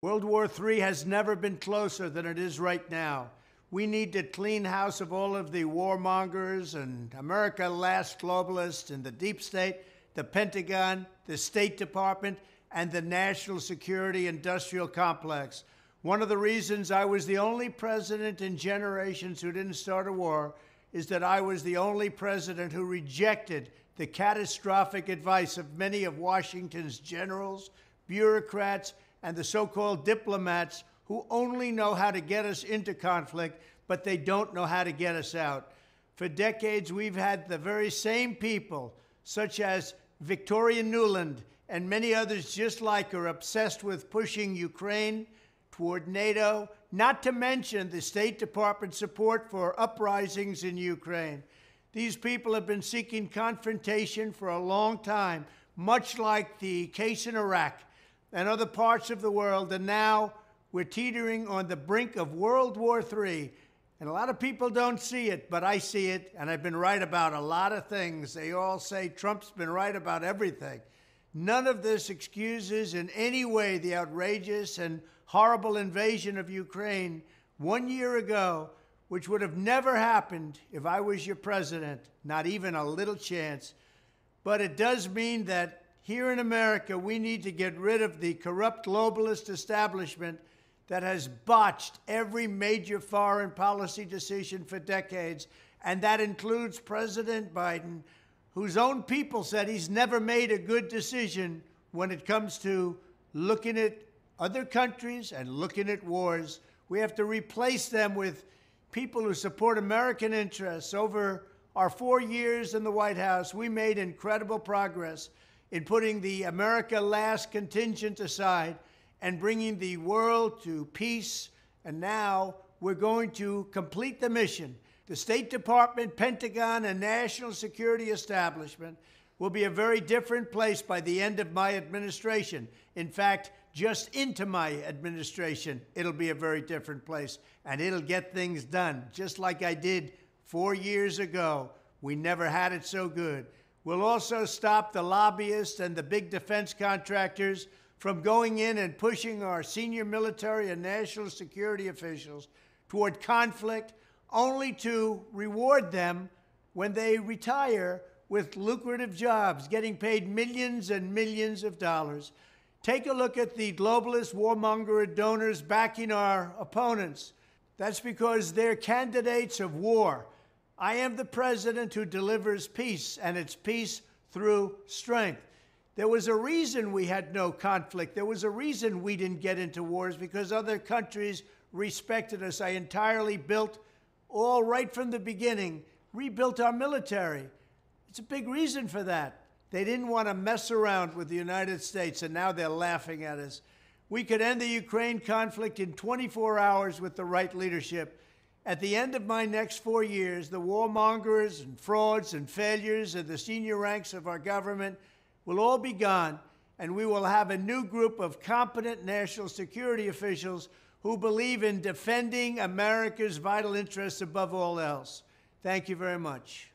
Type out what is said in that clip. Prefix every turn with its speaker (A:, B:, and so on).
A: World War III has never been closer than it is right now. We need to clean house of all of the warmongers and America last globalists in the deep state, the Pentagon, the State Department, and the national security industrial complex. One of the reasons I was the only president in generations who didn't start a war is that I was the only president who rejected the catastrophic advice of many of Washington's generals, bureaucrats, and the so-called diplomats who only know how to get us into conflict, but they don't know how to get us out. For decades, we've had the very same people, such as Victoria Nuland and many others just like her, obsessed with pushing Ukraine toward NATO, not to mention the State Department support for uprisings in Ukraine. These people have been seeking confrontation for a long time, much like the case in Iraq and other parts of the world, and now we're teetering on the brink of World War III. And a lot of people don't see it, but I see it, and I've been right about a lot of things. They all say Trump's been right about everything. None of this excuses in any way the outrageous and horrible invasion of Ukraine 1 year ago, which would have never happened if I was your president, not even a little chance. But it does mean that here in America, we need to get rid of the corrupt globalist establishment that has botched every major foreign policy decision for decades, and that includes President Biden, whose own people said he's never made a good decision when it comes to looking at other countries and looking at wars. We have to replace them with people who support American interests. Over our 4 years in the White House, we made incredible progress in putting the America last contingent aside and bringing the world to peace. And now we're going to complete the mission. The State Department, Pentagon, and national security establishment will be a very different place by the end of my administration. In fact, just into my administration, it'll be a very different place, and it'll get things done, just like I did 4 years ago. We never had it so good. We'll also stop the lobbyists and the big defense contractors from going in and pushing our senior military and national security officials toward conflict, only to reward them when they retire with lucrative jobs, getting paid millions and millions of dollars. Take a look at the globalist warmonger donors backing our opponents. That's because they're candidates of war. I am the president who delivers peace, and it's peace through strength. There was a reason we had no conflict. There was a reason we didn't get into wars, because other countries respected us. I entirely built, all right from the beginning, rebuilt our military. It's a big reason for that. They didn't want to mess around with the United States, and now they're laughing at us. We could end the Ukraine conflict in 24 hours with the right leadership. At the end of my next 4 years, the warmongers and frauds and failures in the senior ranks of our government will all be gone, and we will have a new group of competent national security officials who believe in defending America's vital interests above all else. Thank you very much.